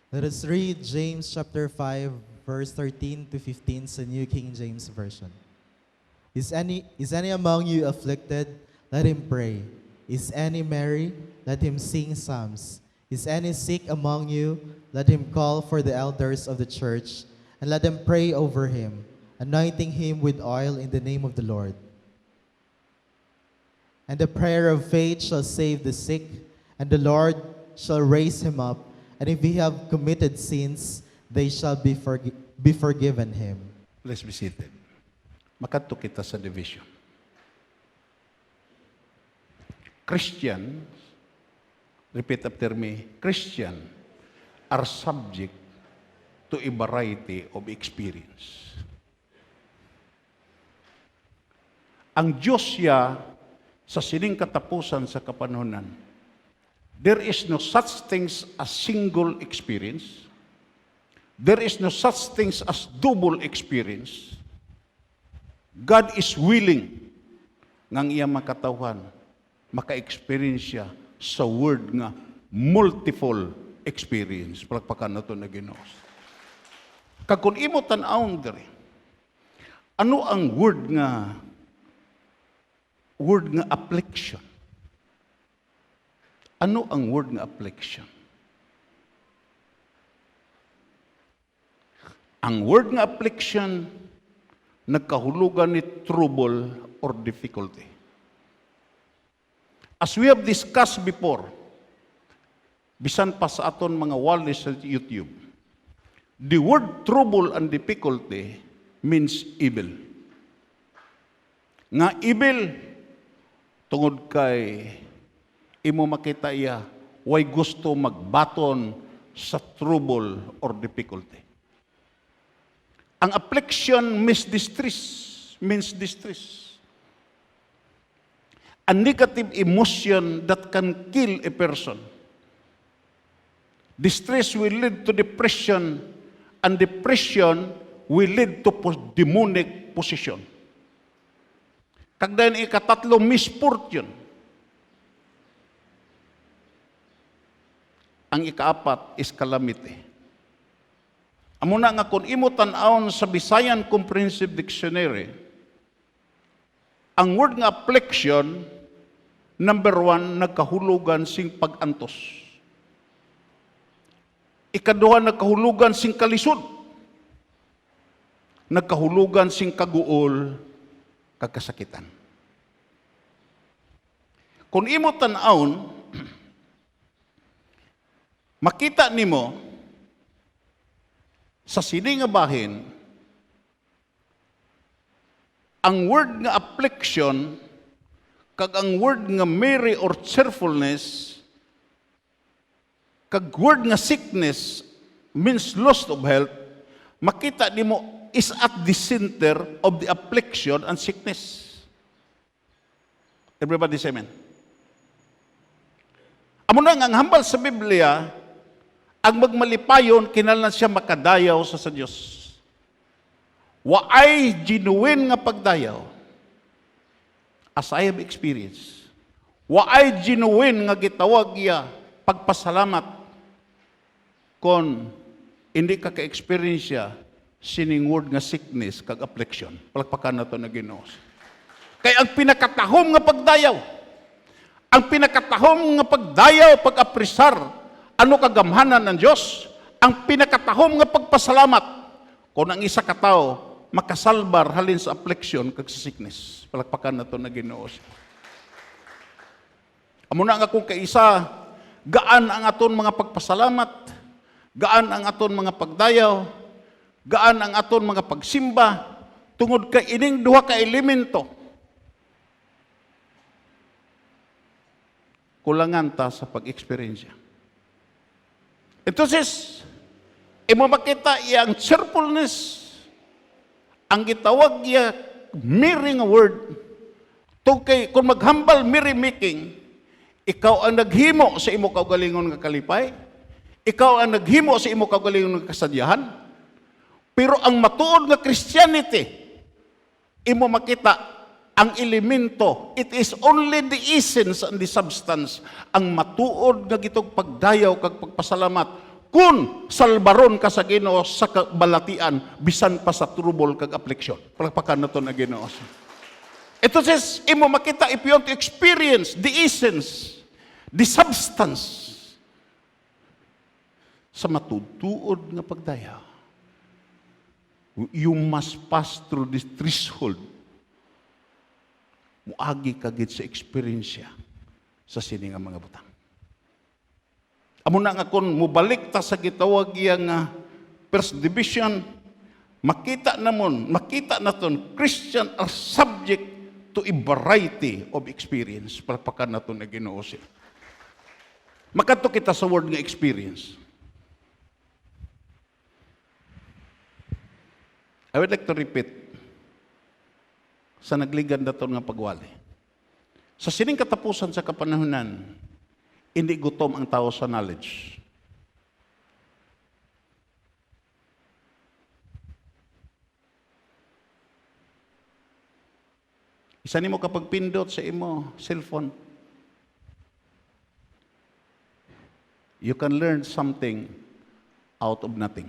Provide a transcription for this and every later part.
Let us read James chapter 5, verse 13 to 15 sa New King James Version. Is any among you afflicted? Let him pray. Is any merry? Let him sing psalms. Is any sick among you? Let him call for the elders of the church, and let them pray over him, anointing him with oil in the name of the Lord. And the prayer of faith shall save the sick, and the Lord shall raise him up. And if he have committed sins, they shall be forgiven him. Let's be seated. Makadto kita sa division. Christians, repeat after me, Christian are subject to a variety of experience. Ang Diyos siya sa sining katapusan sa kapanahonan, there is no such things as single experience. There is no such things as double experience. God is willing ngang iya makatawhan, maka-experience siya sa word nga multiple experience. Palakpakan na ito na Ginoo. Kag kung imo tan-awon diri, ano ang word nga affliction? Ano ang word nga affliction? Ang word nga affliction, nagkahulugan ni trouble or difficulty. As we have discussed before, bisan pa sa aton mga wali sa YouTube, the word trouble and difficulty means evil. Nga evil, tungod kay imo makita iya, way gusto magbaton sa trouble or difficulty. Ang affliction means distress. A negative emotion that can kill a person. Distress will lead to depression, and depression will lead to demonic possession. Kagdayan ikatatlo, misfortune. Ang ikaapat is calamity. Amo na nga kung imo tan-awon sa Visayan Comprehensive Dictionary, ang word nga affliction, number 1, nagkahulugan sing pag-antos. Ikaduha, nagkahulugan sing kalisod. Nagkahulugan sing kaguol, kakasakitan. Kung imo tan-awon, makita nimo sa sini nga bahin, ang word nga affliction, kag ang word nga merry or cheerfulness, kag word nga sickness means loss of health, makita nimo is at the center of the affliction and sickness. Everybody say amen. Amo na nga ang hambal sa Biblia, ang magmalipayon, kinahanglan siya makadayaw sa Diyos. Waay genuine nga pagdayaw, as I have experienced. Waay genuine nga gitawag iya pagpasalamat kung hindi ka ka-experience siya sining word nga sickness kag affliction. Palakpakan na ito na Ginoo. Kaya ang pinakatahom nga pagdayaw, ang pinakatahom nga pagdayaw, pag-aprisar, ano kagamhanan ng Diyos? Ang pinakatahom nga pagpasalamat kung ang isa ka tao makasalbar halin sa affliction kag sa sickness. Palakpakan na ito na Ginoo. Amo na nga kung kaisa, gaan ang aton mga pagpasalamat, gaan ang aton mga pagdayaw, gaan ang aton mga pagsimba, tungod kay ining duha ka elemento. Kulangan ta sa pag-experience. Entonces, imo makita iyang cheerfulness, ang gitawag iya merry nga word, kay kung maghambal merry making, ikaw ang naghimo sa imo kaugalingon nga kalipay, ikaw ang naghimo sa imo kaugalingon nga kasadyahan, pero ang matuod nga Christianity, imo makita ang elemento, it is only the essence and the substance, ang matuod nga gitong pagdayaw kag pagpasalamat, kung salbaron ka sa Ginoo sa kabalatian bisan pa sa trouble kag affliction. Palakpakan nato na Ginoo. Ito says, imo makita if you want to experience the essence, the substance sa matutuod nga pagdaya. You must pass through this threshold. Muagi kagid sa experience sa sini nga mga butang. Amo na nga kung mubalik ta sa gitawag yang first division, makita naton Christian are subject to a variety of experience. Palpakan naton na Ginoo siya. Makato kita sa word nga experience. I would like to repeat sa nagligan daton nga pagwali. Sa sining katapusan sa kapanahunan, hindi gutom ang tao sa knowledge. Isa nimo kapag pindot sa imo cellphone, you can learn something out of nothing.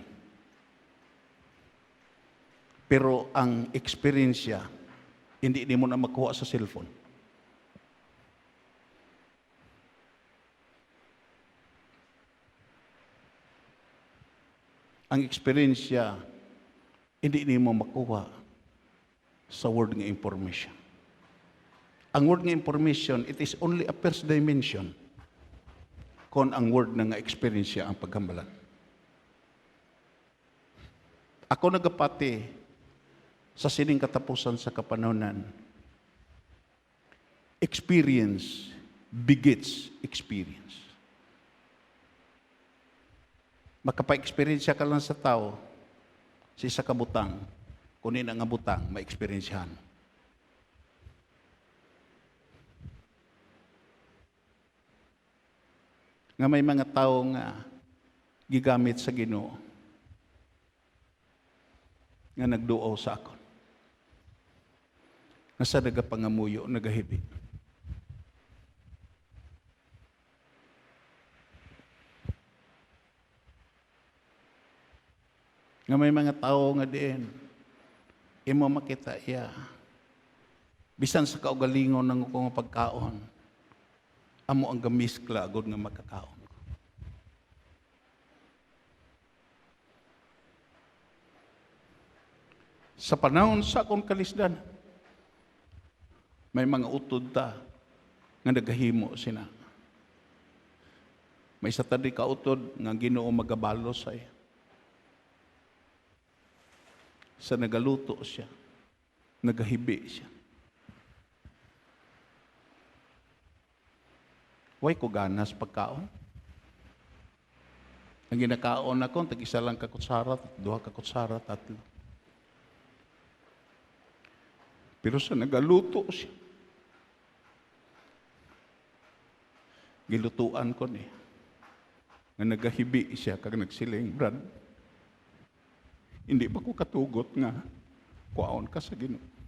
Pero ang experience hindi mo na makuha sa cellphone. Ang experience hindi mo makuha sa word nga information. Ang word nga information, it is only a first dimension kung ang word na nga experience ang paghambalan. Ako nagapati sa sining katapusan sa kapanahonan, experience begets experience. Makapa-experience ka lang sa tao, sa isa ka butang, kunin ang butang, ma-experiencehan. Nga may mga tao nga gigamit sa Ginoo nga nagduaw sa akon. Nga sa nagapangamuyo, nagahibi. Nga may mga tao nga diin, imo makita bisan sa kaugalingon ng akong pagkaon, amo ang gamiskla agud nga makakaon ko. Sa panahon sa akong kalisdan, may mga utod ta nga nagahimo sina. May sa tadi ka utod nga Ginoo magabalo sa iya. Sa nagaluto siya, nagahibi siya. Way ko ganas pagkaon. Ang ginakaon ako, tag-isa lang kakutsara, duha kakutsara, tatlo. Pero sa nagaluto siya, gilutuan ko niya. Nga nagahibi siya, kag nagsiling, Brad, hindi ba ko katugot nga kuaon ka sa Ginoo?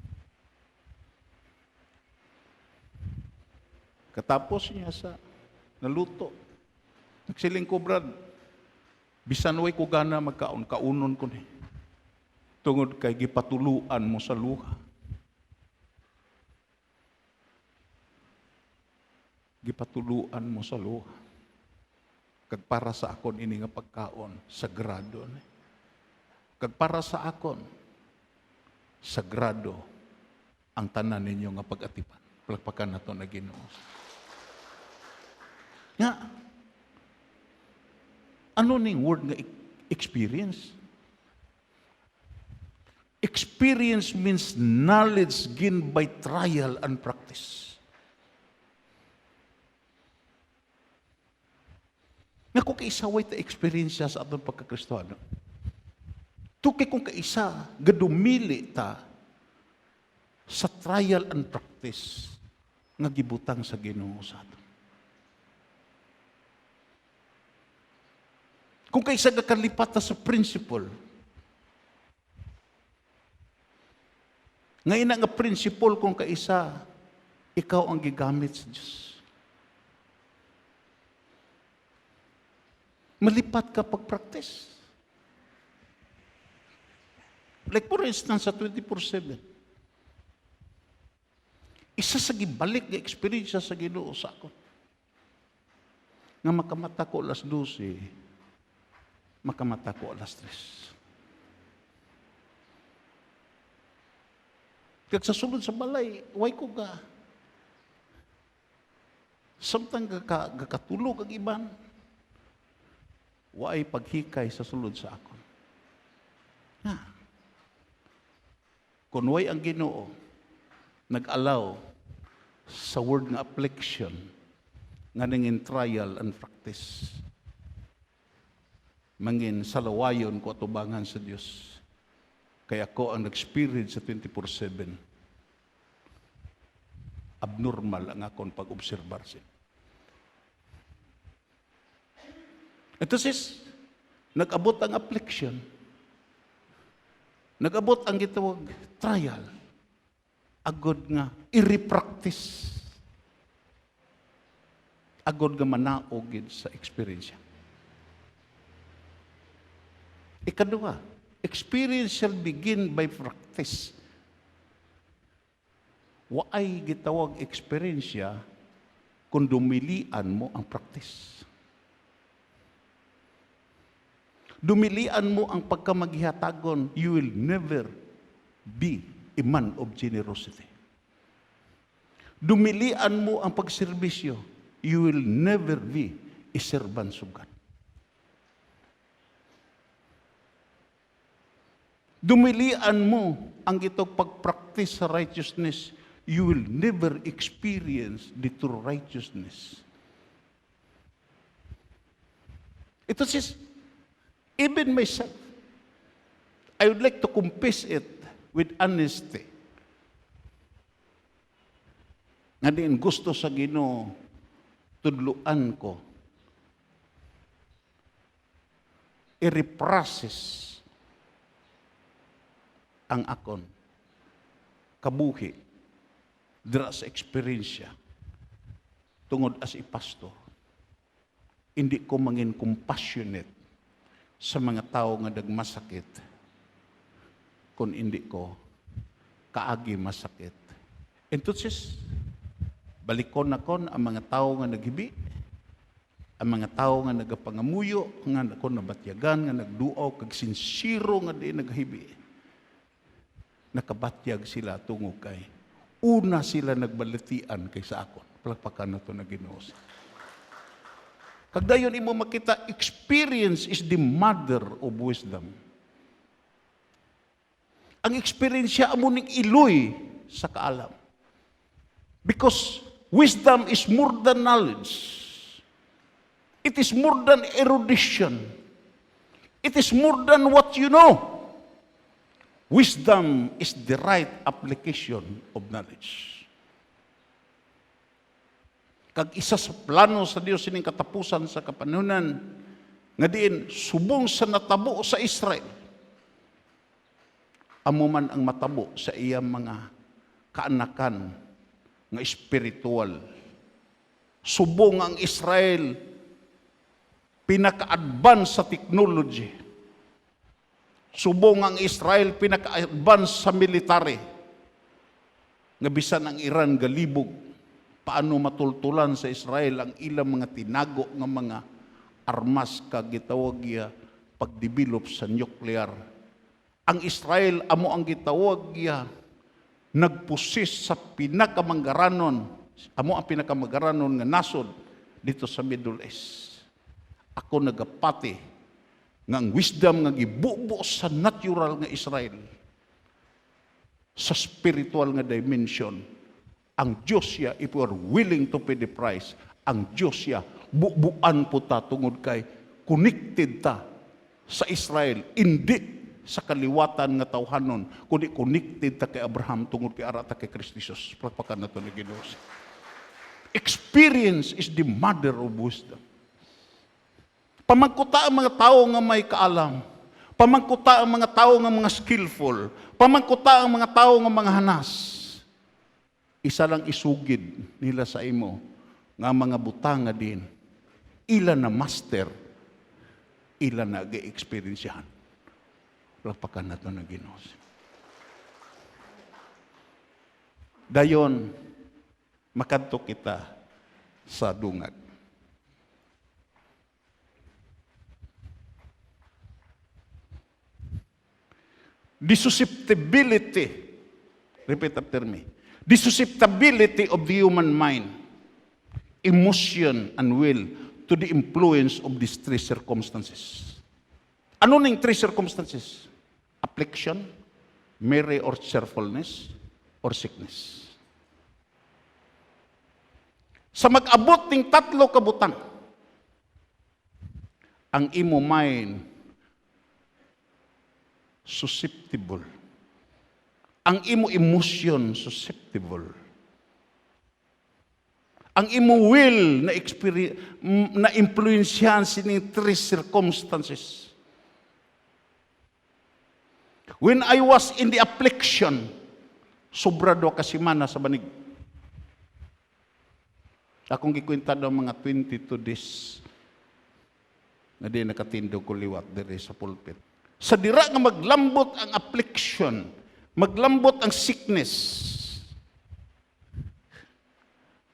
Katapos niya sa naluto, nagsiling ko, Brad, bisan way ko gana magkaon, kaunon ko ni. Tungod kay gipatuluan mo sa luha. Gipatuluan mo sa luha. Kag para sa akon ini nga pagkaon, sagrado ni. Kag para sa akon, sagrado ang tanan ninyo nga pag-atipan. Palakpakan nato na Ginoo. Nga, ano ning word nga experience? Experience means knowledge gained by trial and practice. Nga kung kaisaway ta experience sa atong pagkakristohano, tukay kung kaisa, gadumili ta sa trial and practice nga gibutang sa Ginoo sa aton. Kung kaisa gakalipat ta sa principle, nga ina nga principle kung kaisa, ikaw ang gigamit sa Diyos. Malipat ka pag-practice. Like for instance, sa 24/7. Isa sa gibalik nga experience sa Ginoo sa ako. Nga makamata ko alas 12, makamata ko alas 3. Kag sa sulod sa balay, way ko ka. Samtang gakatulog ang iban, way paghikay sa sulod sa akon. Ha. Kung way ang Ginoo, nag-allow sa word nga affliction, nga nangin trial and practice. Mangin salawayon ko atubangan sa Dios. Kaya ako ang nag-experience sa 24/7. Abnormal ang akong pag-obserbar siya. Ito sis, nag-abot ang affliction. Nag-abot ang gitawag trial. Agod nga, i-repractice. Agod nga manaogid sa experience. Ikadua, experience shall begin by practice. Waay gitawag experience kung dumilian mo ang practice. Dumilian mo ang pagkamaghihatagon, you will never be a man of generosity. Dumilian mo ang pagserbisyo, you will never be a servant of God. Dumilian mo ang itong pag-practice sa righteousness, you will never experience the true righteousness. Ito says, even myself, I would like to confess it with honesty. Nga din gusto sa Ginoo, tudluan ko, i-reprocess ang akon kabuhi dira sa experience tungod as a pastor. Hindi ko mangin compassionate sa mga tao nga nagmasakit kung hindi ko kaagi masakit. Entonces, balikon nakon ang mga tao nga naghibi, ang mga tao nga nagapangamuyo, nga ako nabatyagan, nga nagduaw, kag sinsiro nga di naghibi. Nakabatyag sila tungo kay una sila nagbalitian kay sa akon. Palakpakan na ito na Ginoo. Kagdayon imo makita, experience is the mother of wisdom. Ang experience amo ning iloy sa kaalam. Because wisdom is more than knowledge. It is more than erudition. It is more than what you know. Wisdom is the right application of knowledge. Kag isa sa plano sa Dios sining katapusan sa kapanunan, nga diin subong sa natabo sa Israel, amo man ang matabo sa iyang mga kaanakan nga espiritual. Subong ang Israel pinaka-advance sa technology. Subong ang Israel pinaka-advance sa military. Nga bisan ang Iran galibog, paano matultulan sa Israel ang ilang mga tinago ng mga armas kag gitawag pagdevelop sa nuclear. Ang Israel amo ang gitawag nagpusis sa pinakamanggaranon, amo ang pinakamanggaranon nga nasod dito sa Middle East. Ako nagapati ng wisdom nga gibubo sa natural nga Israel, sa spiritual nga dimension, ang Diyos siya, if we are willing to pay the price, ang Diyos siya, bubuan po ta tungod kay connected ta sa Israel, hindi sa kaliwatan nga tawhanon, kundi connected ta kay Abraham tungod kay ara ta kay Kristo Jesus. Palakpakan nato ni Ginoo. Experience is the mother of wisdom. Pamangkuta ang mga tao nga may kaalam. Pamangkuta ang mga tao nga mga skillful. Pamangkuta ang mga tao nga mga hanas. Isa lang isugid nila sa imo nga mga butanga din. Ila na master ila na ga-experiensyahan. Lapakan na ito na Ginoo. Dayon, makadto kita sa dungag. The susceptibility, repeat after me, the susceptibility of the human mind, emotion, and will to the influence of these three circumstances. Ano ning three circumstances? Affliction, merry or cheerfulness, or sickness. Sa mag-abot ning tatlo kabutang, ang imo mind susceptible. Ang imo emotion susceptible. Ang imo will na experience na influensyahan sining three circumstances. When I was in the affliction, sobra do kasimana sa banig. Akong gikwenta daw mga 22 days na di nakatindog ko liwat diri sa pulpit. Sa dira nga maglambot ang affliction, maglambot ang sickness,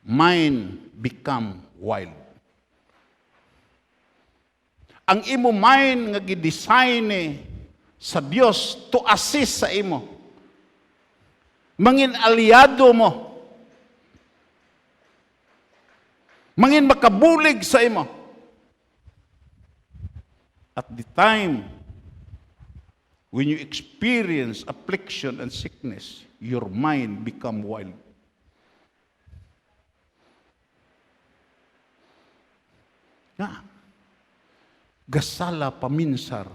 mind become wild. Ang imo mind nga gidesign sa Dios to assist sa imo. Mangin aliado mo. Mangin makabulig sa imo. At the time when you experience affliction and sickness, your mind become wild. Na, gasala paminsar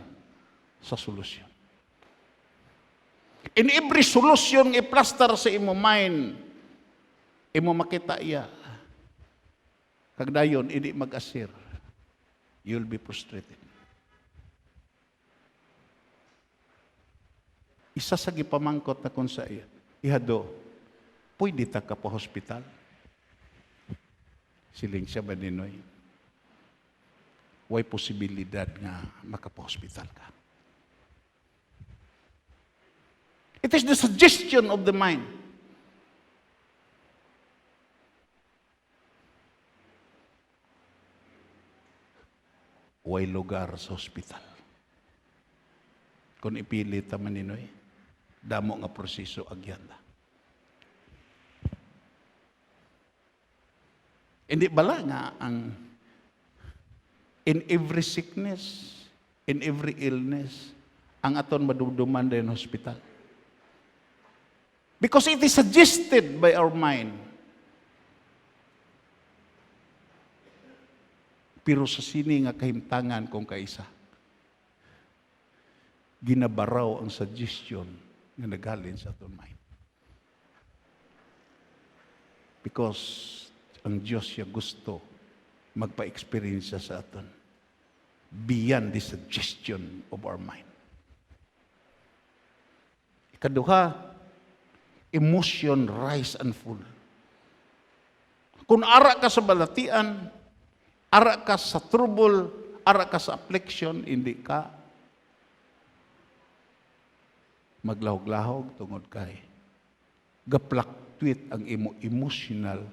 sa solusyon. In every solution i-plaster sa imo mind, imo makita iya. Kagdayon, hindi mag-asir. You'll be frustrated. Isa sa gipamangkot na kung sa iya, ihado, pwede ta ka pa hospital? Siling siya ba ninoy? Way posibilidad nga makapa-hospital ka. It is the suggestion of the mind. Way lugar sa hospital. Kung ipili ta maninoy, damo nga proseso agyanda. Hindi bala nga ang in every sickness, in every illness, ang aton maduduman din hospital. Because it is suggested by our mind. Pero sa sini nga kahimtangan kung kaisa, ginabaraw ang suggestion na naghalin sa aton mind. Because ang Diyos siya gusto magpa-experience sa aton beyond the suggestion of our mind. Ikaduha, emotion rise and fall. Kung ara ka sa balatian, ara ka sa trouble, ara ka sa affliction, hindi ka maglahog-lahog tungod kay ga-fluctuate ang imo emotional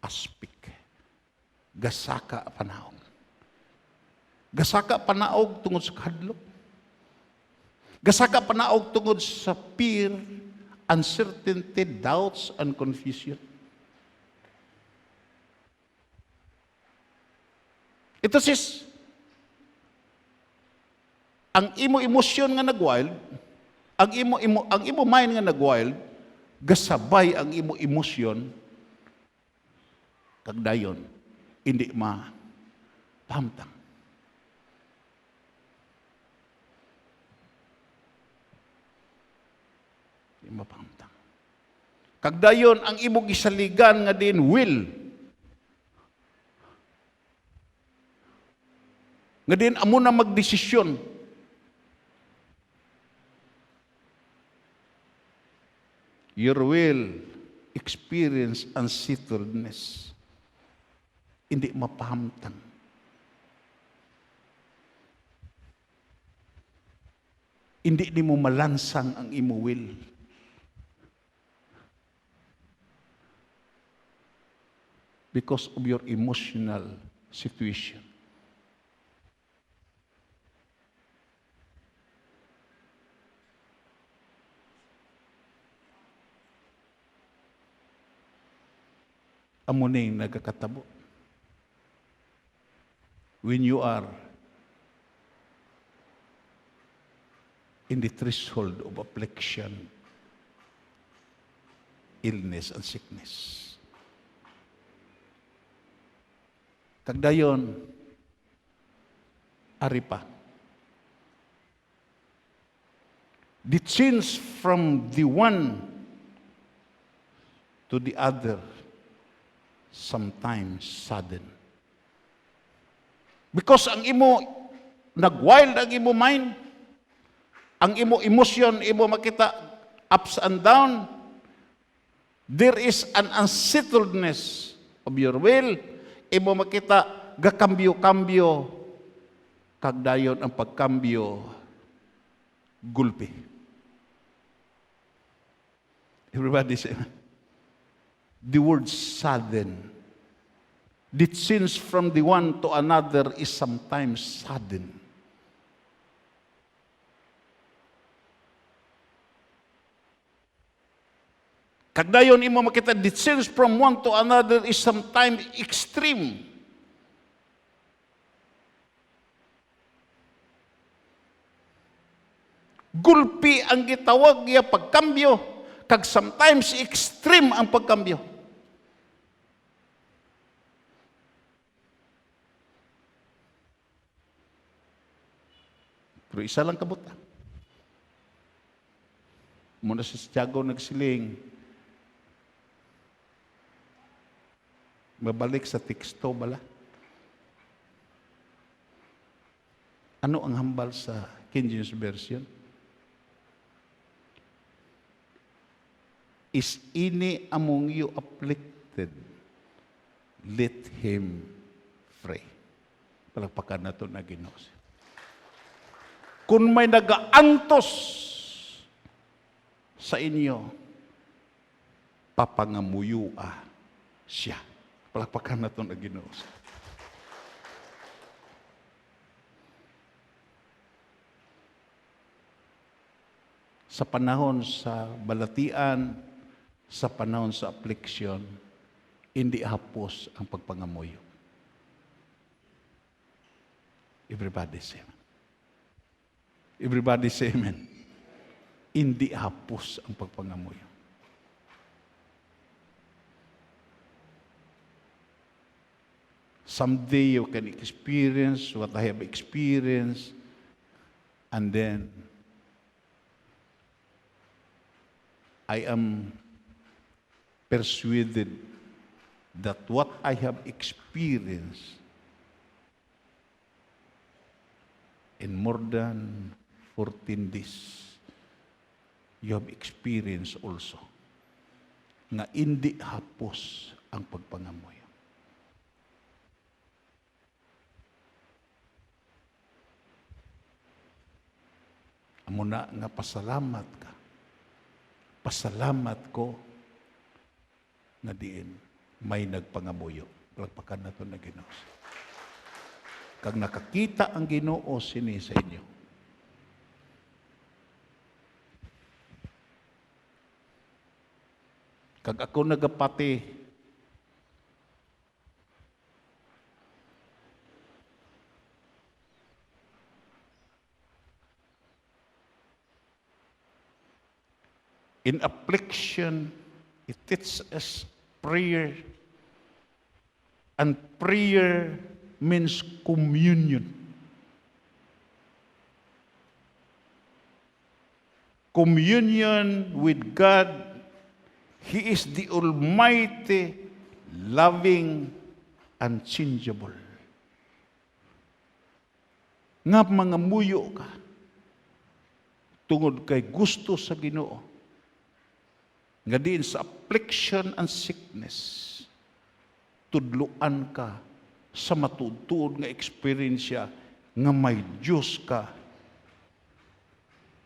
aspect. Gasaka panaog. Gasaka panaog tungod sa kadlok. Gasaka panaog tungod sa fear, uncertainty, doubts, and confusion. Ito sis, ang imo emosyon nga nag-wild, ang imo mind nga nag-wild, gasabay ang imo emosyon, kagdayon, hindi pahamtang. Hindi mapahamtang. Kagdayon, ang imo gisaligan nga din will, nga din amo na magdesisyon. Your will experience unsettledness. Hindi mapahamtang. Hindi nimo malansang ang imo will. Because of your emotional situation. Amo ning nagkakatabo. When you are in the threshold of affliction, illness, and sickness. Kagdayon, ari pa. The change from the one to the other sometimes sudden. Because ang imo, nag-wild ang imo mind, ang imo emotion, imo makita ups and down, there is an unsettledness of your will, imo makita gakambyo-kambyo, kagdayon ang pagkambyo, gulpi. Everybody say, the word sudden. The change from the one to another is sometimes sudden. Kagdayon imo makita, the change from one to another is sometimes extreme. Gulpi ang gitawag niya pagkambyo, kag sometimes extreme ang pagkambyo. Pero isa lang kabuta. Muna si Tiago nagsiling, mabalik sa teksto bala. Ano ang hambal sa King James Version? Is any among you afflicted? Let him pray. Palagpakan na ito na Ginoo. Kung may nagaantos sa inyo, papangamuyua siya. Palagpakan na ito na Ginoo. Sa panahon sa balatian, sa panahon sa affliction, hindi hapos ang pagpangamuyo. Everybody say amen. Everybody say amen. Hindi hapos ang pagpangamuyo. Someday you can experience what I have experienced, and then I am persuaded that what I have experienced in more than 14 days, you have experienced also na hindi hapos ang pagpangamuyo. Amo na nga pasalamat ka. Pasalamat ko na diin may nagpangamuyo. Palagpakan na ito na Ginoo. Kag nakakita ang Ginoo sini sa inyo, kag ako nagapati in affliction, it teaches us prayer, and prayer means communion. Communion with God. He is the Almighty, loving, unchangeable. Nga mga muyo ka, tungod kay gusto sa Ginoo, nga diin sa affliction and sickness, tudluan ka sa matutuod nga eksperyensya nga may Diyos ka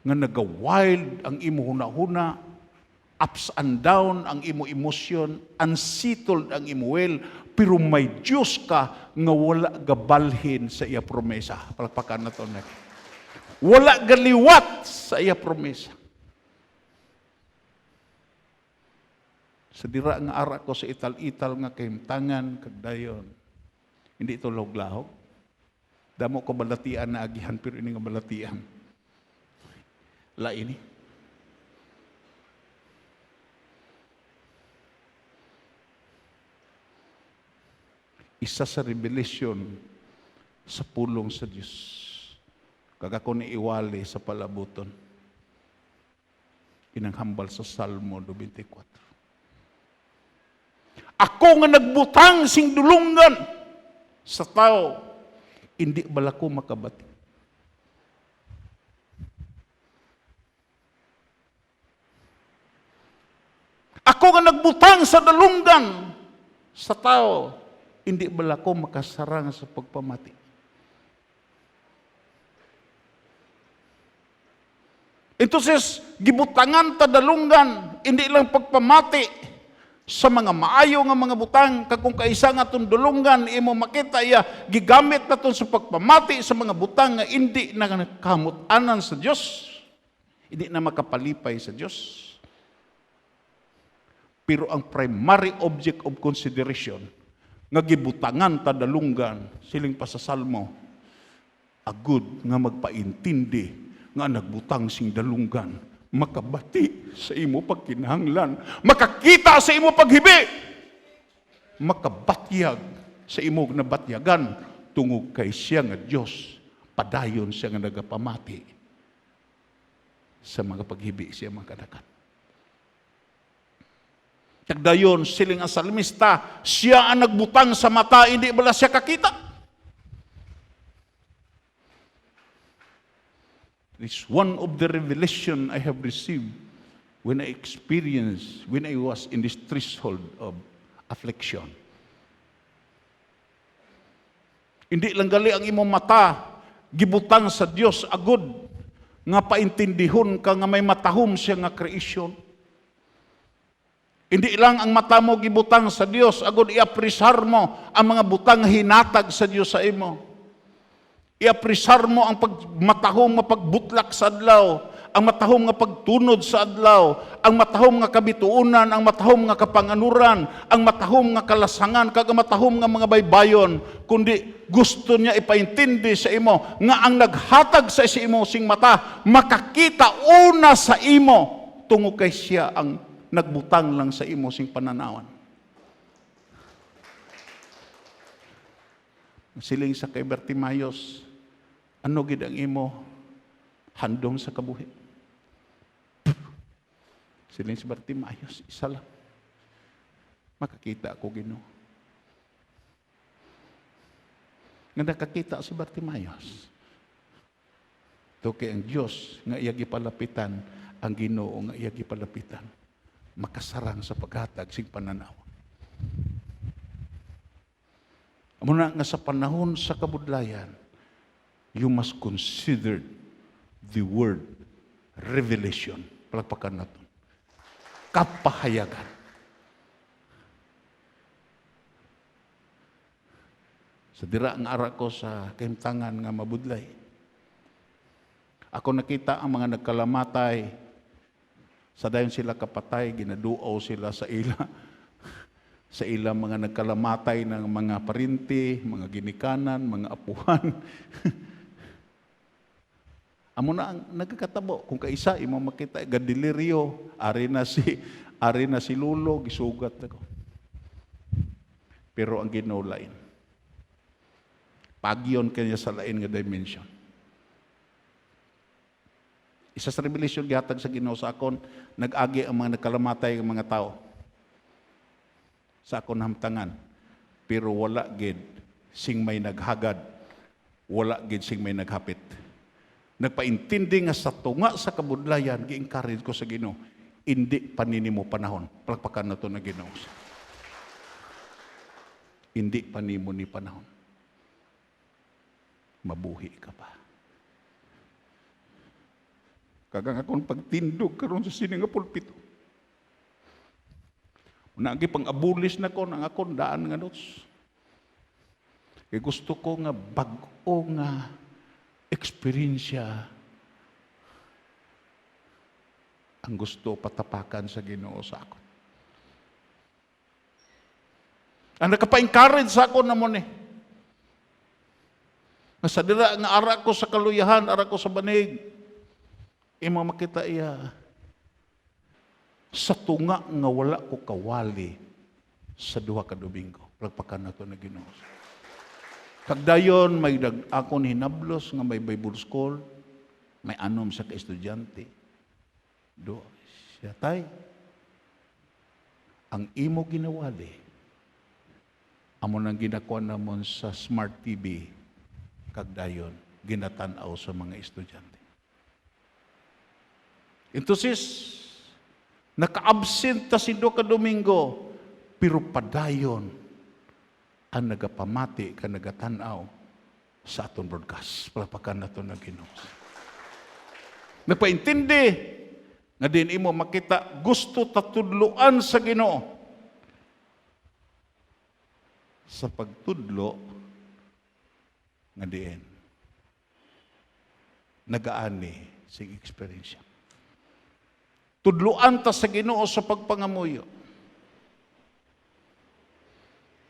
nga naga-wild ang imo hunahuna, ups and down ang imo emosyon, unsettled ang imo will, pero may Diyos ka nga wala gabalhin sa iya promesa. Palakpakan na to na. Wala galiwat sa iya promesa. Sa dira nga ara ko sa ital-ital nga kahimtangan kagdayon. Hindi ito lahog-lahog. Damo ko balatian na agihan pero ini nga balatian. Lain ni. Isa sa revelation sa pulong sa Diyos. Kagako ni iwali sa palabuton. Inanghambal sa Salmo 24. Ako nga nagbutang sing dulungan sa tao, hindi bala ko makabati. Ako nga nagbutang sa dalunggan sa tao, hindi bala ko makasarang sa pagpamati. Entonces, gibutangan ta dalunggan, hindi lang pagpamati sa mga maayo nga mga butang, kung kaisa nga itong dulungan, imo makita iya, gigamit na sa pagpamati sa mga butang nga hindi na nakamutanan sa Diyos, hindi na makapalipay sa Diyos. Pero ang primary object of consideration, nga gibutangan ta dalunggan, siling pa sa Salmo, agud nga magpaintindi, nga nagbutang sing dalunggan, makabati sa imo pagkinahanglan, makakita sa imo paghibi, makabatyag sa imo nabatyagan, tungog kay siya nga Diyos, padayon siya nga nagapamati sa mga paghibi siya mga kadakan. Tagdayon, siling ang salmista, siya ang nagbutang sa mata, hindi bala siya kakita. It's one of the revelation I have received when I was in this threshold of affliction. Hindi lang gali ang imong mata, gibutang sa Dios agud, nga paintindihon ka nga may matahom siya nga creation. Hindi lang ang mata mo gibutang sa Dios, agud iapresar mo ang mga butang hinatag sa Dios sa imo. Iapresar mo ang matahom nga pagbutlak sa adlaw, ang matahom nga pagtunod sa adlaw, ang matahom nga kabituunan, ang matahom nga kapanganuran, ang matahom nga kalasangan, kag ang matahom nga mga baybayon, kundi gusto niya ipaintindi sa imo nga ang naghatag sa imo sing mata, makakita una sa imo, tungo kay siya ang nagbutang lang sa imo sing pananawan. Siling sa kay Bartimayos, ano gid ang imo handom sa kabuhi? Siling si Bartimayos, isa lang. Makakita ako Ginoo. Nga nakakita si Bartimayos. Ito kay ang Diyos nga iya gipalapitan, ang Ginoo nga iya gipalapitan, makasarang sa paghatag sing pananaw. Muna nga sa panahon sa kabudlayan, you must consider the word revelation. Palagpakan natin. Kapahayagan. Sa dira ang ara ko sa kahimtangan nga mabudlay. Ako nakita ang mga nagkalamatay, sa dayon sila kapatay, ginaduaw sila sa ila. Sa ila mga nagkalamatay ng mga parinti, mga ginikanan, mga apuhan. Amo na ang nagkakatabo. Kung kaisa, imo makita, gadiliryo, ari na si Lulo, gisugat ako. Pero ang Ginoo lain. Pagyon kanya sa lain nga dimension. Isa sa revelation gihatag sa Ginoo sa akon, nag-agi ang mga nagkalamatay ng mga tao sa akon hamtangan. Pero wala gid sing may naghagad, wala gid sing may naghapit. Nagpaintindi nga sa tunga sa kabudlayan, gi-encourage ko sa Ginoo, hindi paninimo panahon. Palakpakan na to na Ginoo. Hindi panimo ni panahon. Mabuhi ka pa. Kagang akong pagtindog karon sa sini nga pulpito. Nagi pang abulis na ko ng akong daan nga notes. Kaya gusto ko nga bag-o nga eksperyensya ang gusto patapakan sa Ginoo sa ako. Ang nakapa-encourage sa ako namon eh. Nga sa dira nga ara ko sa kaluyahan, ara ko sa banig. Imo makita iya sa tunga nga wala ko kawali sa duha ka Domingo. Pagpakan nato na Ginoo. Kagdayon may akon hinablos nga may Bible school, may anom sa ka-estudyante. Do siya tay. Ang imo ginawali amo nang ginakuha namon sa Smart TV kagdayon ginatan-aw sa mga estudyante. Entonces, naka-absent ta si do ka Domingo, pero padayon ang nagapamati ka nagatan-aw sa aton broadcast. Palapakan nato na Ginoo. Napaintindi nga din imo makita gusto tatudloan sa Ginoo. Sa pagtudlo nga diin nagaani sing experience. Tudloan ta sa Ginoo sa pagpangamuyo.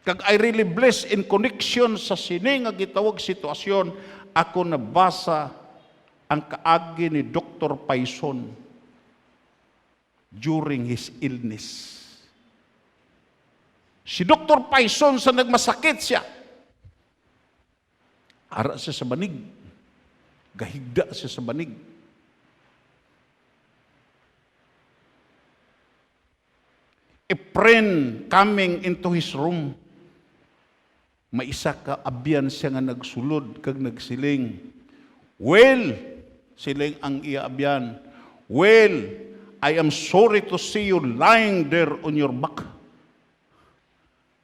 Kag I really bless in connection sa sini nga gitawag sitwasyon, ako nabasa ang kaagi ni Dr. Paison during his illness. Si Dr. Paison sa nagmasakit siya, ara siya sa banig, gahigda siya sa banig. A friend coming into his room, may isa ka abyan siya nga nagsulod kag nagsiling, "Well," siling ang iya abyan, "Well, I am sorry to see you lying there on your back."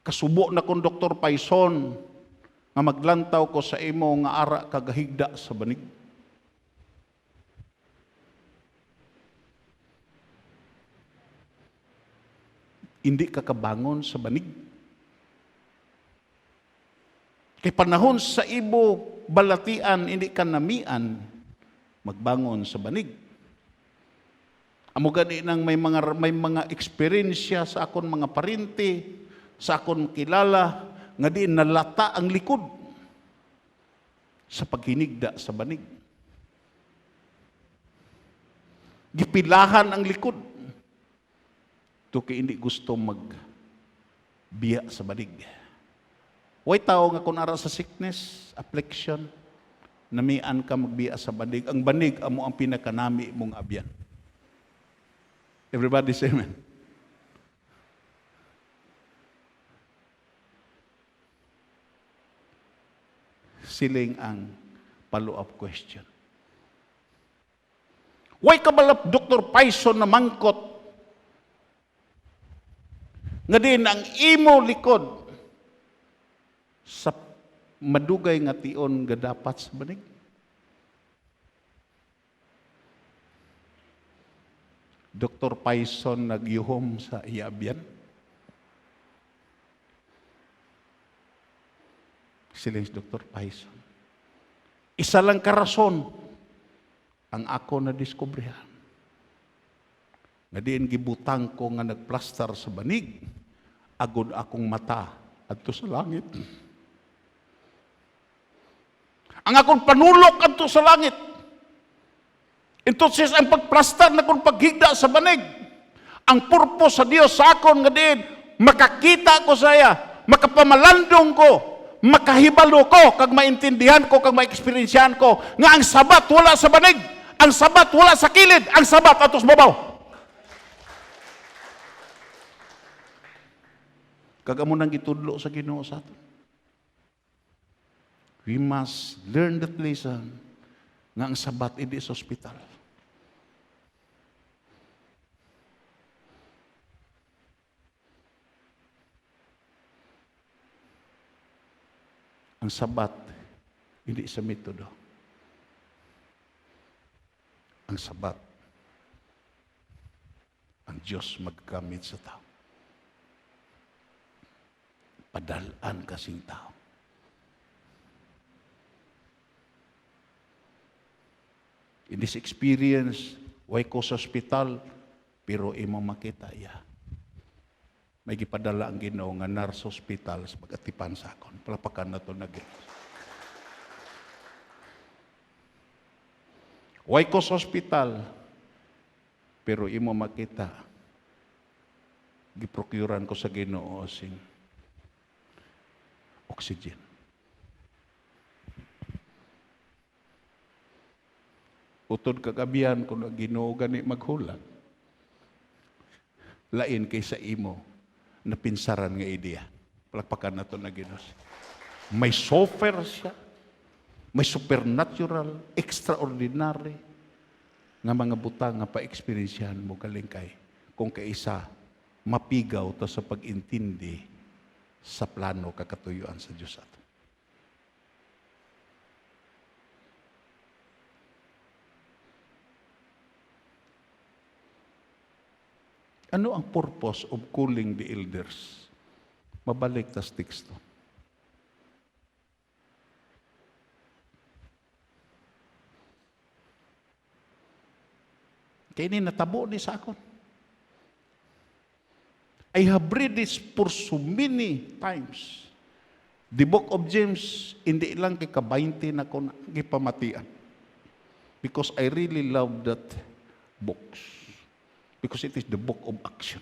Kasubo na kong Dr. Paison nga maglantaw ko sa imo nga ara kagahigda sa banig. Hindi ka kabangon sa banig. Kay panahon sa ibo balatian, hindi ka namian, magbangon sa banig. Amo gani nang may mga eksperyensya sa akon mga parinti, sa akon kilala, nga di nalata ang likod sa paghinigda sa banig. Gipilahan ang likod. Ito kay hindi gusto magbiya sa banig. Way tao nga kung ara sa sickness, affliction, namian ka magbiya sa banig. Ang banig, amo ang pinakanami mong abyan. Everybody say amen. Siling ang follow-up question. Way kabalap Dr. Paison na mangkot nga din ang imo likod sa madugay nga tion nga dapat sa banig. Dr. Paison nagyuhom sa iabyan. Sila si Dr. Paison. Isa lang karason ang ako na diskubrihan. Nga diin gibutang ko nga nagplastar sa banig, agod akong mata adto sa langit. Ang akong panulok adto sa langit. Entonces, ang pagplastar na kong paghigda sa banig, ang purpose sa Dios sa akon nga diin, makakita ko sa iya, makapamalandong ko, makahibalo ko, kag maintindihan ko, kag maeksperiensyahan ko, nga ang sabat wala sa banig, ang sabat wala sa kilid, ang sabat atos babaw. Kag amo nang gitudlo sa Ginoo sa aton. We must learn that lesson nga ang sabat hindi sa ospital. Ang sabat hindi sa metodo. Ang sabat ang Diyos maggamit sa tao. Padalaan kasing tao. In this experience, why ko sa ospital, pero imo makita, may gipadala ang Ginoo nga nar sa ospital sa pag-atipan sa akon. Palapakan na to na Ginoo. Why ko sa ospital, pero imo makita, giprocurean ko sa Ginoo sing oxygen. Utod kagabihan kung Ginoo gani maghula. Lain kaysa imo na pinsaran nga ideya. Palakpakan na to na Ginoo. May sofer siya. May supernatural, extraordinary nga mga butang nga pa-experiensyahan mo kalingkay kung kaisa mapigaw ta sa pag-intindi sa plano kakatuyuan sa Diyos ato. Ano ang purpose of calling the elders? Mabalik tas teksto. Kaya ini natabo ni sa akon. I have read this for so many times. The book of James, hindi lang kay ka-20 na ko gipamatian. Because I really love that books. Because it is the book of action.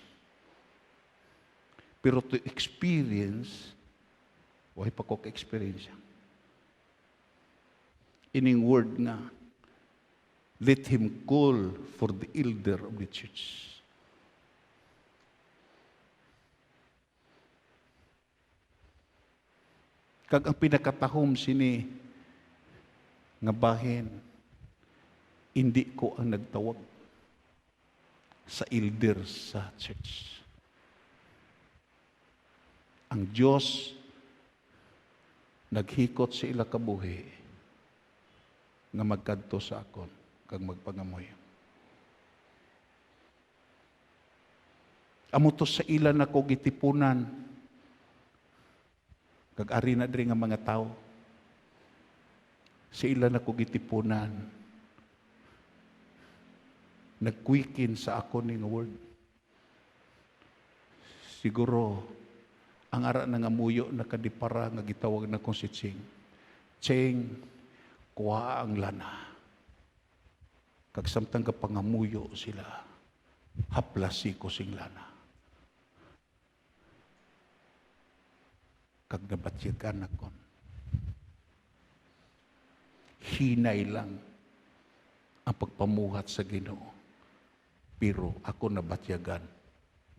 Pero to experience, why pa ko ka-experience? Ining word nga, let him call for the elder of the church. Kag ang pinakatahom sini nga bahin, hindi ko ang nagtawag sa elder sa church. Ang Diyos naghikot sa ila kabuhi nga magkadto sa akon kag magpangamoy. Amo to sa ila na ko gitipunan kag ari na diri nga mga tao. Sa ila na ko gitipunan. Nagquicken sa ako ning word. Siguro ang ara na nga muyo na kadipara nga gitawag na kong si Ching. Ching, kuha ang lana. Kag samtang kapangamuyo sila, haplasi ko sing lana. Kag nabatyagan akon. Hinay lang ang pagpamuhat sa Ginoo. Pero ako nabatyagan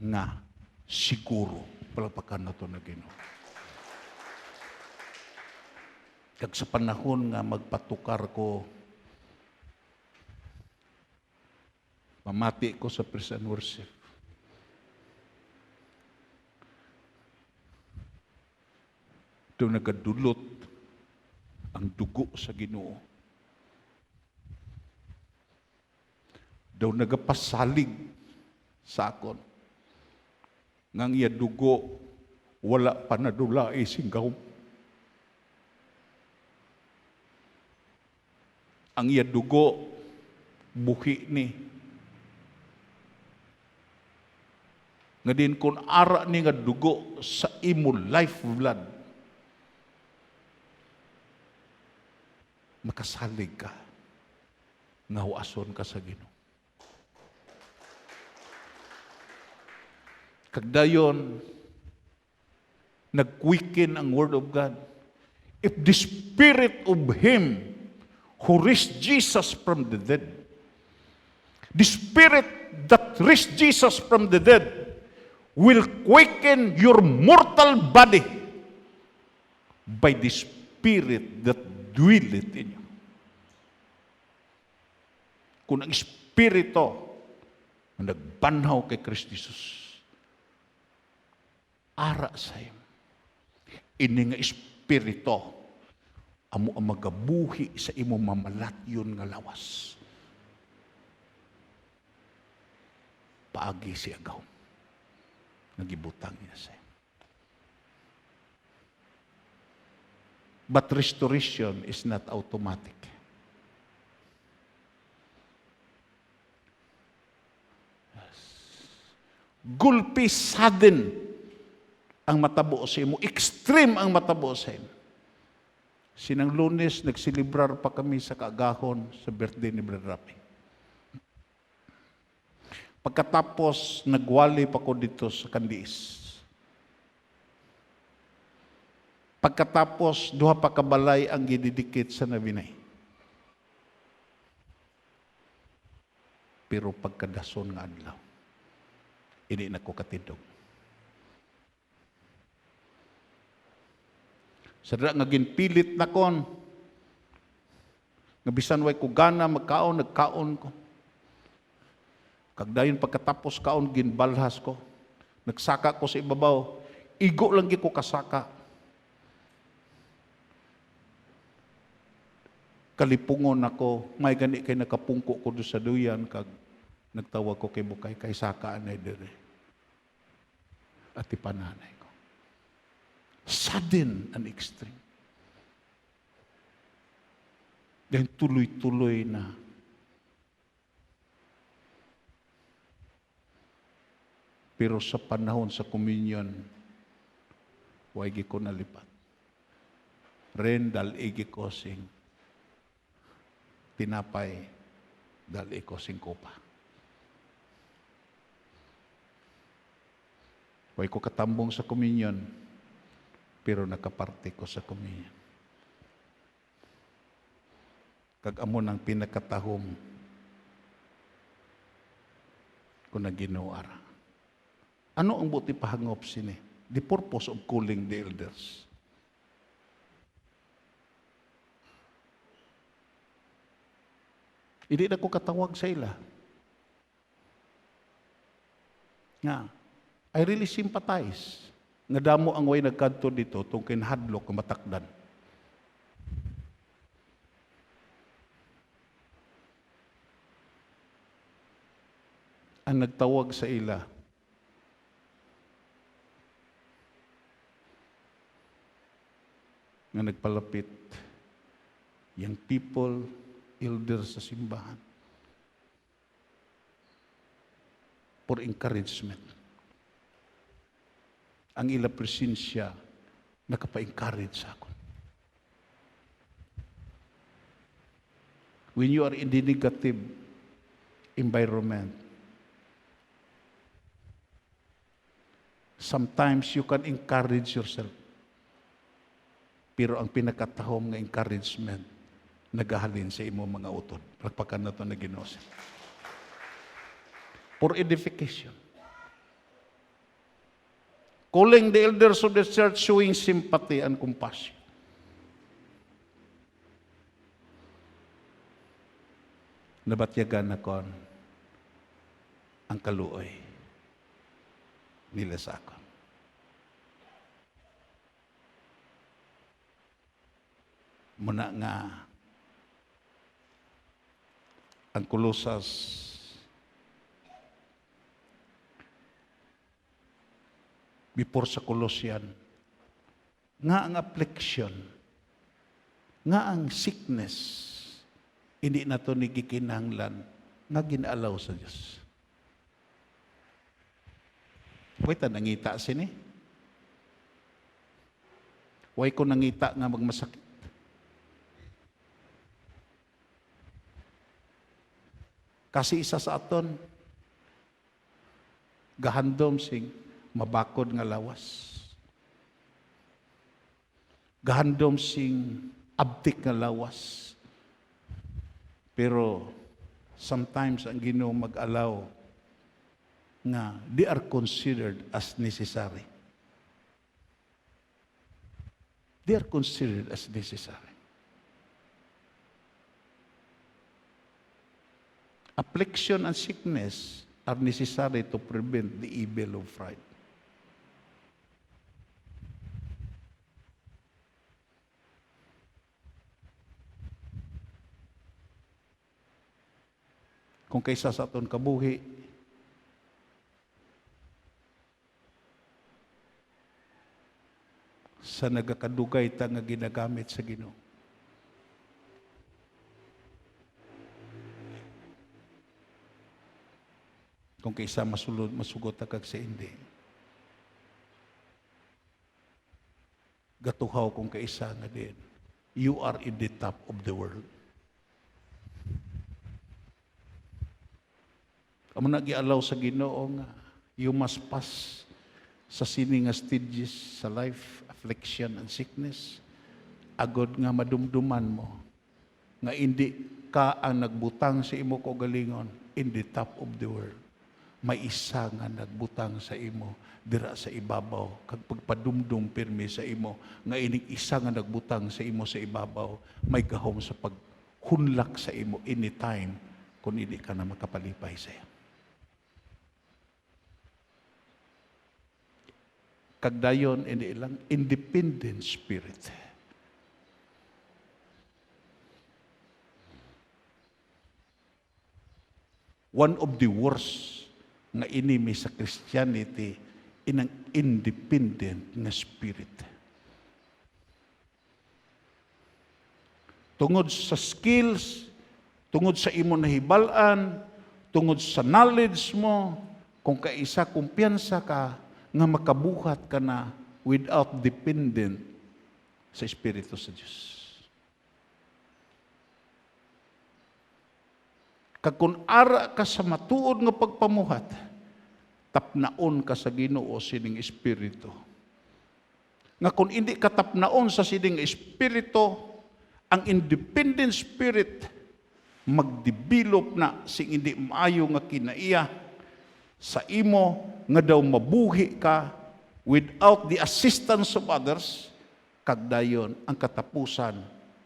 nga siguro palapakan na to na Ginoo. Kag sa panahon nga magpatukar ko, mamati ko sa praise and worship. Doon nagadulot ang dugo sa Ginoo. Daw nagapasalig sa akon. Ngang iya dugo, wala pa nadula isinggaw. Ang iya dugo, buhi ni. Nga din kung ara ni nga dugo sa imo life blood, makasalig ka, nga huason ka sa Ginoo. Kagdayon, nag-quicken ang Word of God. If the Spirit of Him who raised Jesus from the dead, the Spirit that raised Jesus from the dead will quicken your mortal body by the Spirit that dwelleth in you. Kung ang Espiritu na nagbanhaw kay Kristo Jesus, ara sa iyo. Ini nga Espiritu, amo ang magabuhi sa imo mamalatyon nga lawas. paagi si agaw. Nagibutang niya siya. But restoration is not automatic. Gulpi sudden ang matabo sa imo. Extreme ang matabo sa imo. Sinang Lunes, nagsilibrar pa kami sa kaagahon sa birthday ni Brother Rapi. Pagkatapos, nagwali pa ko dito sa Candies. Pagkatapos, duha pa kabalay ang gididikit sa Nabinay. Pero pagkadason nga adlaw, hindi na ko katidog. Sadra nga ginpilit na kon, nga bisan way ko gana magkaon, nagkaon ko. Kagdayon pagkatapos kaon, ginbalhas ko. Nagsaka ko sa ibabaw, igo lang ko kasaka. Kalipungon ako, may gani kay nakapungko ko doon sa duyan, kag nagtawag ko kay Bukay, kay saka anay dire. At ipananay ko. Sudden and extreme. Dahil tuloy-tuloy na. Pero sa panahon sa communion, huwag ko nalipat. Ren dal igi ko sing tinapay dal iko sing kopa. Huwag ko katambong sa communion, pero nakaparte ko sa communion. Kag-amo ng pinakatahom ko na ginuara. Ano ang buti pahangop sini? The purpose of calling the elders. Hindi na ko katawag sa ila. Nga, I really sympathize. Nga damo ang way nagkanto dito tong kinhadlok ng matakdan. Ang nagtawag sa ila, nga nagpalapit, young people, elders sa simbahan, for encouragement. Ang ila presensya nakapa-encourage sa ako. When you are in the negative environment, sometimes you can encourage yourself. Pero ang pinakatahom nga encouragement, nagahalin sa imo mga utod. Pagpakan na ito na Ginoo. For edification. Calling the elders of the church, showing sympathy and compassion. Nabatyagan na kon ang kaluoy nila sa ako. Muna nga ang Kolosas before sa Colossian nga ang affliction, nga ang sickness, hindi na ito nigikinahanglan nga ginalaw sa Diyos. Wait, nangita sini. Way ko nangita nga magmasakit. Kasi isa sa aton, gahandom sing mabakod nga lawas. Gahandom sing abtik nga lawas. Pero sometimes ang Ginoo mag-allow nga they are considered as necessary. They are considered as necessary. Affliction and sickness are necessary to prevent the evil of pride. Kung kaysa sa aton kabuhi, sa nagakadugay ta nga ginagamit sa Ginoo. Kung kaysa masugot ta kag sa hindi. Gatuhaw kung kaisa nga din. You are in the top of the world. Amo na gialaw sa Ginoo nga you must pass sa sini nga stages sa life, affliction and sickness, agod nga madumduman mo nga hindi ka ang nagbutang sa imo kaugalingon in the top of the world. May isa nga nagbutang sa imo dira sa ibabaw, kag pagpadumdum pirmi sa imo nga ining isa nga nagbutang sa imo sa ibabaw, may gahom sa paghunlak sa imo anytime kung hindi ka na makapalipay sa iya. Kagdayon ini ilang independent spirit. One of the worst nga enemy sa Christianity inang independent nga spirit. Tungod sa skills, tungod sa imo nahibalan, tungod sa knowledge mo, kung kaisa kumpiyansa ka, nga makabuhat ka na without dependent sa Espiritu sa Diyos. Kag kung ara ka sa matuod nga pagpamuhat, tapnaon ka sa Ginoo sining Espiritu. Nga kung hindi ka tapnaon sa sining Espiritu, ang independent spirit magdevelop na sing hindi maayo nga kinaiya sa imo nga daw mabuhi ka without the assistance of others, kagdayon ang katapusan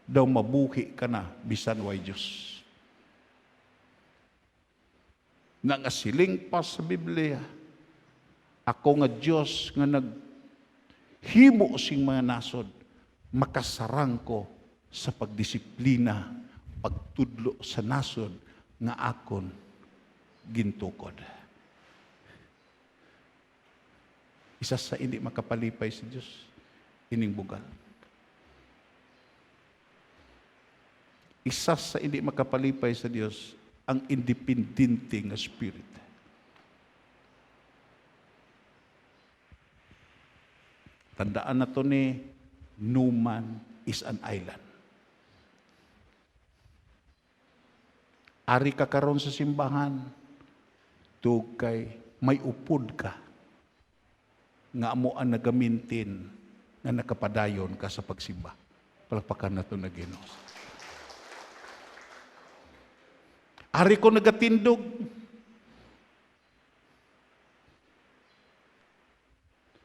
daw mabuhi ka na bisan way Diyos. Nangasiling pa sa Biblia, ako nga Diyos nga naghimo sing mga nasod, makasarang ko sa pagdisiplina, pagtudlo sa nasod nga akon gintukod. Isa sa hindi makapalipay sa Diyos, ining bugal. Isa sa hindi makapalipay sa Diyos, ang independente nga spirit. Tandaan na to ni, no man is an island. Ari ka karon sa simbahan, tugkay may upod ka, nga amo ang nagamintin nga nakapadayon ka sa pagsimba. Palakpakan na ito na Ginoo. Ari ko nagatindog.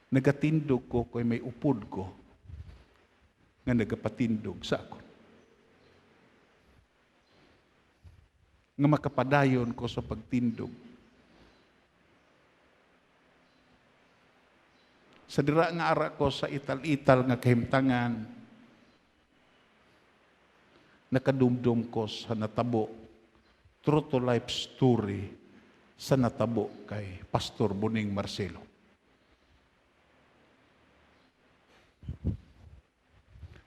Nagatindog ko kay may upod ko nga nagapatindog sa ako. Nga makapadayon ko sa pagtindog. Sa dira nga ara ko sa ital-ital nga kahimtangan, nakadumdum ko sa natabo, true to life story sa natabo kay Pastor Buning Marcelo.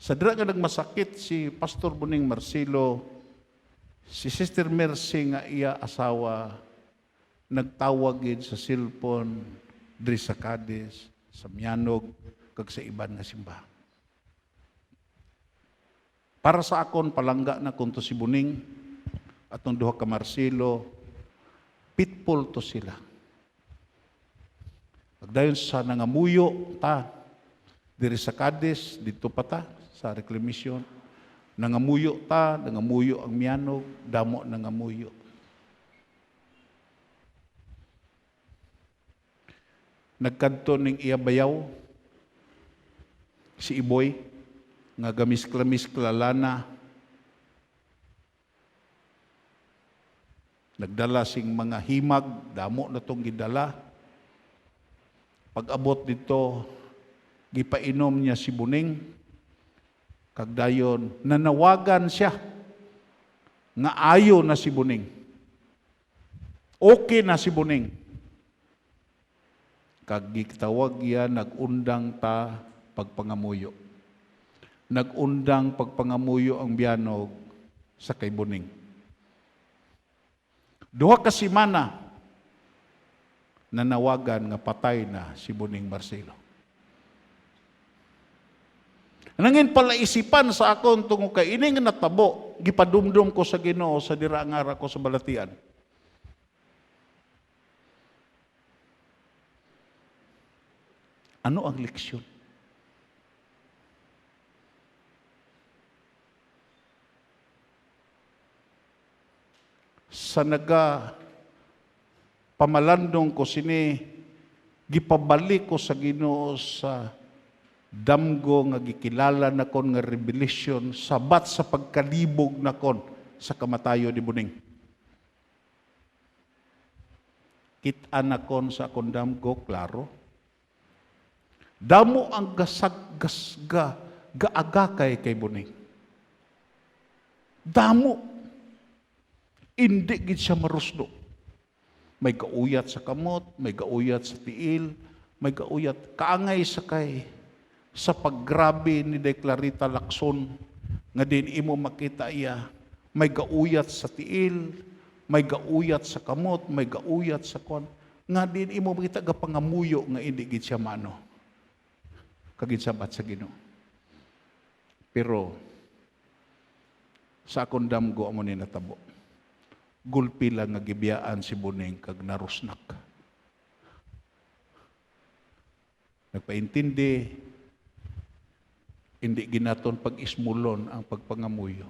Sa dira nga nagmasakit si Pastor Buning Marcelo, si Sister Mercy nga iya asawa, nagtawag sa cellphone, diri sa Cadiz, sa Mianog, kag sa iban nga simbahan. Para sa akon, palangga na kung to si Buning, at ng duha ka Marcelo, pitful to sila. Pagdayon sa nangamuyo, ta, diri sa Cadiz, dito pa ta, sa reclamation, nangamuyo ta, nangamuyo ang Mianog, damo nangamuyo. Nagkanto ning iyabayaw, si Iboy, nga gamis-klamis klalana, nagdala sing mga himag, damo na itong gidala. Pag-abot dito, gipainom niya si Buning, kagdayon, nanawagan siya, nga ayo na si Buning. Okay na si Buning. Kag gitawag yan, nagundang ta pagpangamuyo. Nagundang pagpangamuyo ang biyanog sa kay Buning. Duha ka semana nanawagan nga patay na si Buning Marcelo. Nangin pala isipan sa akon tungo kay ini nga natabo, gipadumdum ko sa Ginoo sa dira nga ara ko sa balatian. Ano ang leksyon? Sa pamalandong ko sini, gipabalik ko sa Ginoo sa damgo nga gikilala na kon nga revelation, sabat sa pagkalibog na kon sa kamatayo ni Buning. Kita na kon sa akong damgo, klaro. Damo ang gaagakay kay Buning. Damo. Hindi gid siya marusno. May gauyat sa kamot, may gauyat sa tiil, may gauyat kaangay sa kay sa paggrabe ni Clarita Lacson nga din imo makita iya. May gauyat sa tiil, may gauyat sa kamot, may gauyat sa kon nga din imo makita ga pangamuyo nga hindi gid siya mano. Kagid sabat sa Ginoo. Pero sa akong damgo amo ni natabo. Gulpi lang nga gibiyaan si Buning kag narusnak. Nagpaintindi, hindi ginaton pag-ismulon ang pagpangamuyo.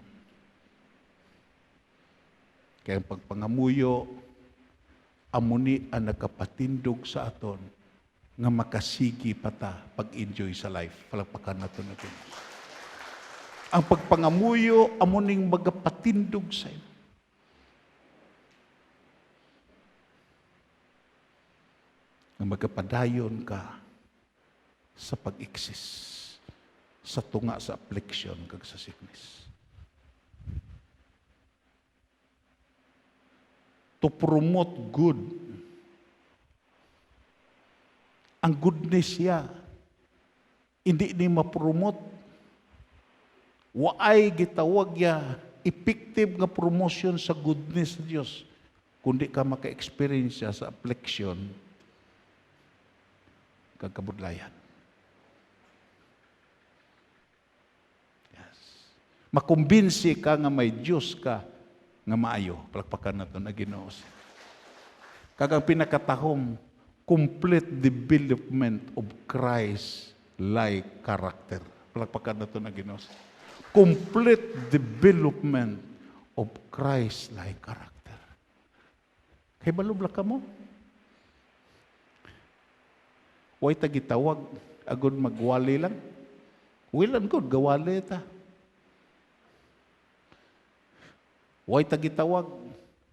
Kaya ang pagpangamuyo, amuni ang nakapatindog sa aton nga makasigi pata pag-enjoy sa life. Palagpakan natin natin. Ang pagpangamuyo, amuning magapatindog sa iyo. Nga magapadayon ka sa pag-eksis, sa tunga sa affliction, kag sa sickness. To promote good. Ang goodness niya, hindi ni ma-promote. Waay gitawag niya, effective nga promotion sa goodness ng Diyos. Kundi ka maka-experience siya sa affliction, kagkabudlayan. Yes. Makumbinsi ka nga may Diyos ka nga maayo. Palakpakan na ito na Ginoo. Kagang pinakatahom, complete development of Christ-like character. Palakpakan na ito na Ginoo. Complete development of Christ-like character. Kay balubla ka mo? Way ta gitawag, agod magwali lang. Well and good, gawali ta. Way ta gitawag,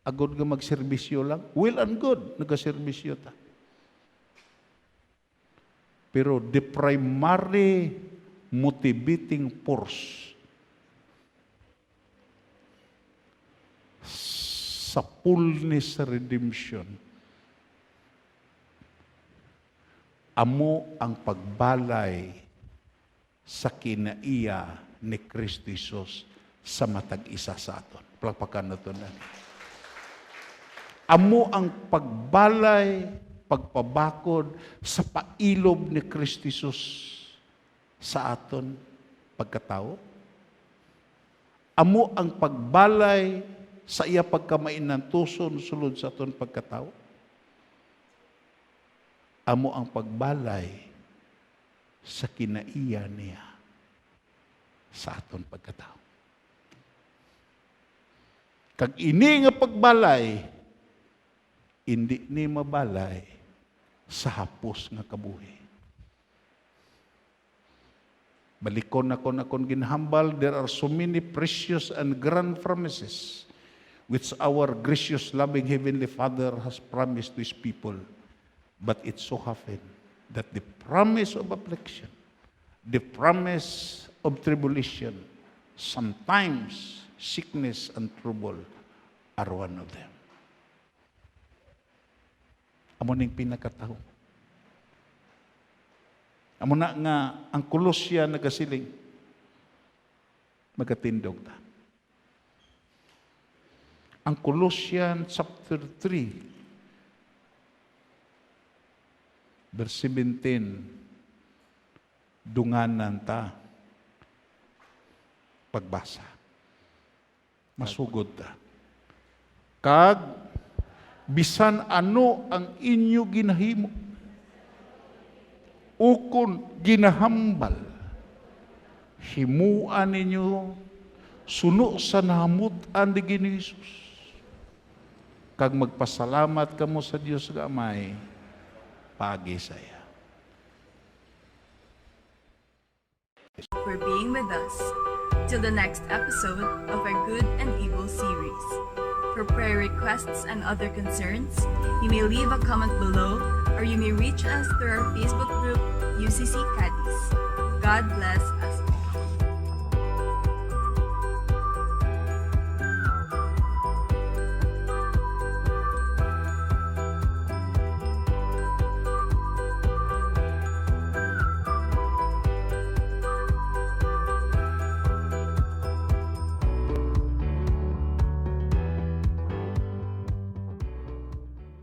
agod nga magserbisyo lang. Well and good, nagaserbisyo ta. Pero the primary motivating force sa fullness redemption, amo ang pagbalay sa kinaiya ni Kristo Jesus sa matag isa sa aton. Palakpakan na ito na. Amo ang pagbalay, pagpabakod sa pailob ni Kristo Jesus sa aton pagkatao. Amo ang pagbalay sa iya pagkamainantuson sulod sa aton pagkatao. Amo ang pagbalay sa kinaiya niya sa aton pagkatao. Kag ini nga pagbalay, hindi ni mabalay sa hapos nga kabuhi. Balikon akon ginhambal, there are so many precious and grand promises which our gracious, loving Heavenly Father has promised to His people. But it so happened that the promise of affliction, the promise of tribulation, sometimes sickness and trouble are one of them. Amo ning pinakatao. Amo na nga ang Kolosya nagasiling. Magatindog ta. Ang Colossians chapter 3, verse 17, dunganan ta. Pagbasa. Masugod ta. Kag, bisan ano ang inyo ginahimo, ukon ginahambal, himuan ninyo suno sa nahamutan di Ginoong Hesus. Kag magpasalamat kamo sa Dios nga Amay, pagi saya. For being with us. Till the next episode of our Good and Evil series. For prayer requests and other concerns, you may leave a comment below or you may reach us through our Facebook group, UCC Cadiz. God bless